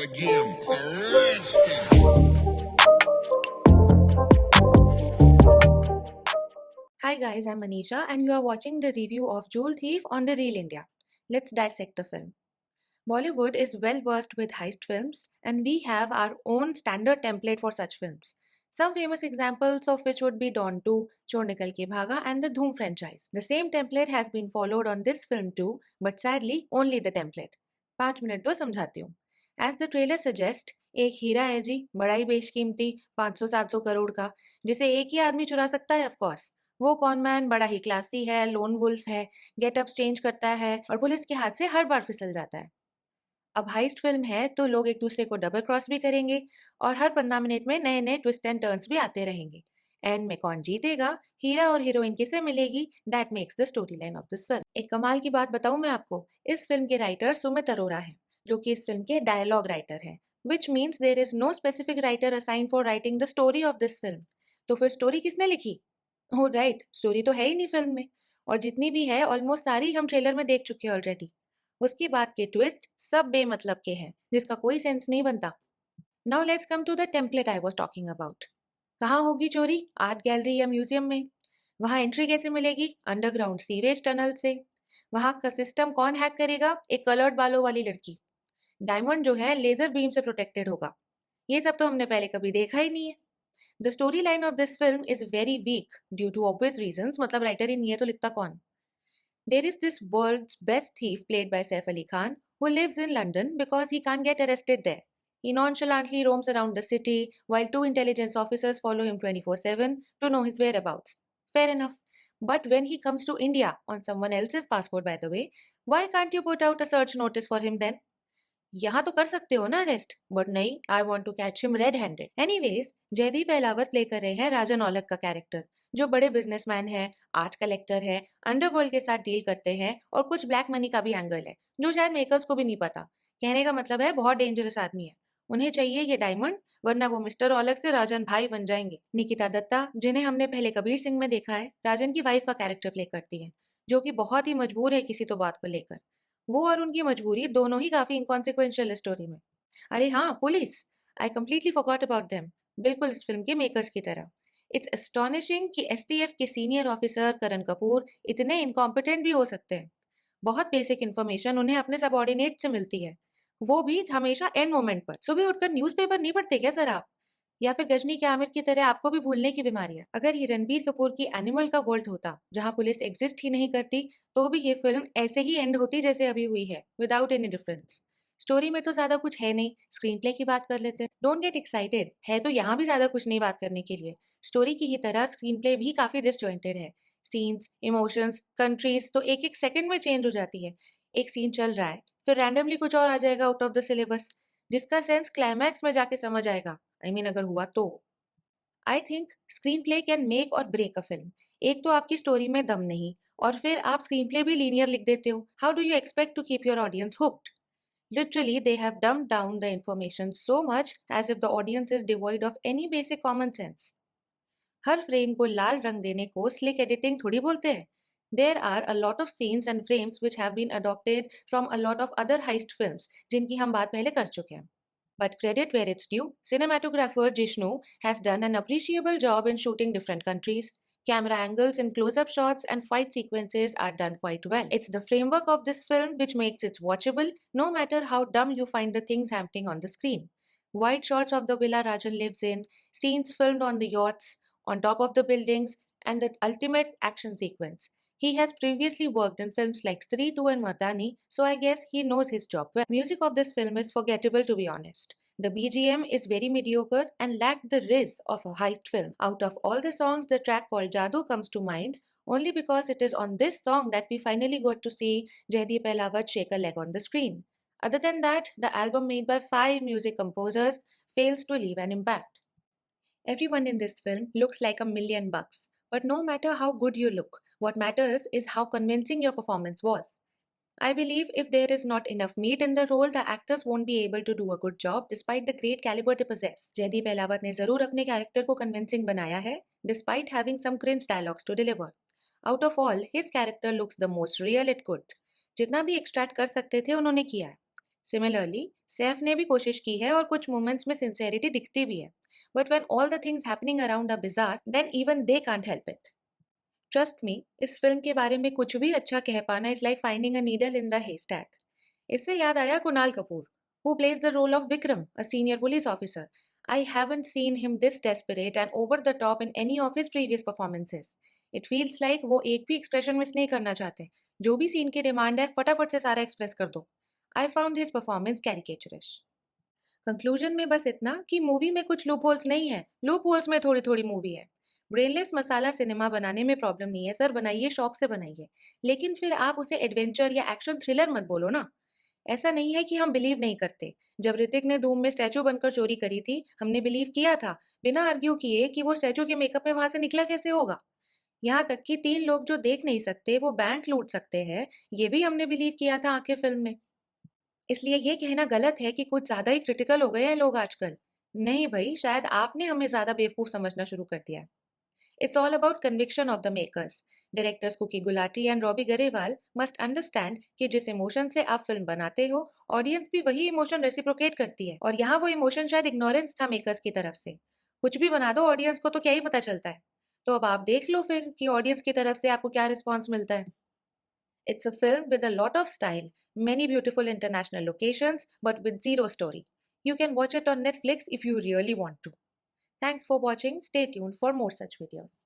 again. It's a rich thing. Hi guys, I'm Manisha and you are watching the review of Jewel Thief on The Real India. Let's dissect the film. Bollywood is well versed with heist films and we have our own standard template for such films. Some famous examples of which would be Don 2, Chor Nikal Ke Bhaga and the Dhoom franchise. The same template has been followed on this film too, but sadly only the template. 5 minute दो समझाती हूँ. As the trailer suggests, एक हीरा है जी, बड़ा ही बेशकीमती 500-700 करोड़ का, जिसे एक ही आदमी चुरा सकता है ऑफ कोर्स. वो कॉनमैन बड़ा ही क्लासी है, लोन वुल्फ है, गेटअप चेंज करता है और पुलिस के हाथ से हर बार फिसल जाता है. अब हाइस्ट फिल्म है तो लोग एक दूसरे को डबल क्रॉस भी करेंगे और हर 15 मिनट में नए नए ट्विस्ट एंड टर्न्स भी आते रहेंगे. एंड में कौन जीतेगा, हीरा और हीरोइन किसे मिलेगी, that makes the story line of this film. एक कमाल की बात बताऊं मैं आपको, इस फिल्म के राइटर सुमित अरोरा हैं, जो कि इस फिल्म के डायलॉग राइटर हैं, which means there is no specific writer assign for writing the story of this film. तो फिर स्टोरी किसने लिखी? ओह राइट, स्टोरी तो है ही नहीं फिल्म में, और जितनी भी है ऑलमोस्ट सारी हम ट्रेलर में देख चुके हैं ऑलरेडी. उसके बाद के ट्विस्ट सब बेमतलब के हैं जिसका कोई सेंस नहीं बनता. Now let's come to the template I was talking about. कहाँ होगी चोरी, आर्ट गैलरी या म्यूजियम में? वहाँ एंट्री कैसे मिलेगी, अंडरग्राउंड सीवेज टनल से. वहाँ का सिस्टम कौन हैक करेगा, एक कलर्ड बालों वाली लड़की. डायमंड जो है लेजर बीम से प्रोटेक्टेड होगा. ये सब तो हमने पहले कभी देखा ही नहीं है. The story line of this film is very weak due to obvious reasons, मतलब राइटर ही नहीं है तो लिखता कौन. There is this world's best thief played by Saif Ali Khan who lives in London because he can't get arrested there. He nonchalantly roams around the city while two intelligence officers follow him 24/7 to know his whereabouts. Fair enough. But when he comes to India on someone else's passport, by the way, why can't you put out a search notice for him then? यहाँ तो कर सकते हो ना arrest, but नहीं, I want to catch him red handed. Anyways, Jaideep Ahlawat play कर रहे हैं राजन औलख का कैरेक्टर, जो बड़े बिजनेसमैन है, आर्ट कलेक्टर है, अंडरवर्ल्ड के साथ डील करते हैं और कुछ ब्लैक मनी का भी एंगल है, जो शायद मेकर्स को भी नहीं पता. कहने का मतलब है बहुत डेंजरस आदमी है. उन्हें चाहिए ये डायमंड, वरना वो मिस्टर औलख से राजन भाई बन जाएंगे. निकिता दत्ता, जिन्हें हमने पहले कबीर सिंह में देखा है, राजन की वाइफ का कैरेक्टर प्ले करती है, जो कि बहुत ही मजबूर है किसी तो बात को लेकर. वो और उनकी मजबूरी दोनों ही काफी इनकॉन्सिक्वेंशियल स्टोरी में. अरे हाँ, police, I completely forgot about them. बिल्कुल इस फिल्म के मेकर्स की तरह. इट्स एस्टॉनिशिंग कि एसटीएफ के सीनियर ऑफिसर करण कपूर इतने इनकॉम्पिटेंट भी हो सकते हैं. बहुत बेसिक इन्फॉर्मेशन उन्हें अपने सबऑर्डिनेट से मिलती है, वो भी हमेशा एंड मोमेंट पर. सुबह उठकर न्यूज़पेपर नहीं पढ़ते क्या सर आप? या फिर गजनी के आमिर की तरह आपको भी भूलने की बीमारी है? अगर ये रणबीर कपूर की एनिमल का वर्ल्ड होता जहां पुलिस एग्जिस्ट ही नहीं करती, तो भी ये फिल्म ऐसे ही एंड होती जैसे अभी हुई है, विदाउट एनी डिफरेंस. स्टोरी में तो ज्यादा कुछ है नहीं, स्क्रीन प्ले की बात कर लेते हैं. डोंट गेट एक्साइटेड, है तो यहाँ भी ज्यादा कुछ नहीं बात करने के लिए. स्टोरी की ही तरह स्क्रीन प्ले भी काफी डिसजॉइंटेड है. सीन्स, इमोशंस, कंट्रीज तो एक एक सेकंड में चेंज हो जाती है. एक सीन चल रहा है, फिर रैंडमली कुछ और आ जाएगा आउट ऑफ द सिलेबस, जिसका सेंस क्लाइमैक्स में जाके समझ आएगा. अगर हुआ तो. I think screen play can make और ब्रेक अ फिल्म. एक तो आपकी स्टोरी में दम नहीं, और फिर आप स्क्रीन प्ले भी लीनियर लिख देते हो. How do you expect to keep your audience hooked? Literally, they have dumbed down the information so much as if the audience is devoid of any basic common sense. Her frame को लाल रंग देने को slick editing थोड़ी बोलते हैं. There are a lot of scenes and frames which have been adopted from a lot of other heist films जिनकी हम बात पहले कर चुके हैं. But credit where it's due, cinematographer Jishnu has done an appreciable job in shooting different countries. Camera angles and close-up shots and fight sequences are done quite well. It's the framework of this film which makes it watchable, no matter how dumb you find the things happening on the screen. Wide shots of the villa Rajan lives in, scenes filmed on the yachts, on top of the buildings, and the ultimate action sequence. He has previously worked in films like Stree 2 and Mardani, so I guess he knows his job well. Music of this film is forgettable, to be honest. The BGM is very mediocre and lacked the riz of a heist film. Out of all the songs, the track called Jadoo comes to mind only because it is on this song that we finally got to see Jaideep Ahlawat shake a leg on the screen. Other than that, the album made by 5 music composers fails to leave an impact. Everyone in this film looks like $1,000,000, but no matter how good you look, what matters is how convincing your performance was. I believe if there is not enough meat in the role, the actors won't be able to do a good job despite the great caliber they possess. Jaideep Ahlawat ने जरूर अपने character को convincing बनाया है, despite having some cringe dialogues to deliver. Out of all, his character looks the most real it could. जितना भी extract कर सकते थे उन्होंने किया है. सिमिलरली सैफ ने भी कोशिश की है और कुछ मोमेंट्स में सिंसेरिटी दिखती भी है, but when all the things happening around a bizarre then even they can't help it. Trust me, इस फिल्म के बारे में कुछ भी अच्छा कह पाना is like finding a needle in the haystack। इससे याद आया Kunal Kapoor, who plays the role of Vikram, a senior police officer. I haven't seen him this desperate and over the top in any of his previous performances. It feels like वो एक भी expression miss नहीं करना चाहते। जो भी scene की demand है फटाफट से सारा एक्सप्रेस कर दो। I found his performance caricaturish. Conclusion में बस इतना कि मूवी में कुछ लूप होल्स नहीं है, लूप होल्स में थोड़ी थोड़ी मूवी है। ब्रेनलेस मसाला सिनेमा बनाने में प्रॉब्लम नहीं है सर, बनाइए शौक से बनाइए, लेकिन फिर आप उसे एडवेंचर या एक्शन थ्रिलर मत बोलो ना। ऐसा नहीं है कि हम बिलीव नहीं करते। जब ऋतिक ने धूम में स्टैचू बनकर चोरी करी थी, हमने बिलीव किया था, बिना आर्ग्यू किए कि वो स्टैचू के मेकअप में वहां से निकला कैसे होगा। यहाँ तक कि 3 लोग जो देख नहीं सकते वो बैंक लूट सकते हैं, ये भी हमने बिलीव किया था आखिर फिल्म में। इसलिए ये कहना गलत है कि कुछ ज्यादा ही क्रिटिकल हो गए हैं लोग आजकल। नहीं भाई, शायद आपने हमें ज्यादा बेवकूफ समझना शुरू कर दिया है। It's all about conviction of the makers. Directors Kuki Gulati and Robbie Grewal must understand कि जिस इमोशन से आप फिल्म बनाते हो, ऑडियंस भी वही इमोशन रेसिप्रोकेट करती है, और यहाँ वो इमोशन शायद इग्नोरेंस था मेकर्स की तरफ से। कुछ भी बना दो ऑडियंस को तो क्या ही पता चलता है। तो अब आप देख लो फिर कि ऑडियंस की तरफ से आपको क्या रिस्पॉन्स मिलता है। It's a film with a lot of style, many beautiful international locations, but with zero story. You can watch it on Netflix if you really want to. Thanks for watching. Stay tuned for more such videos.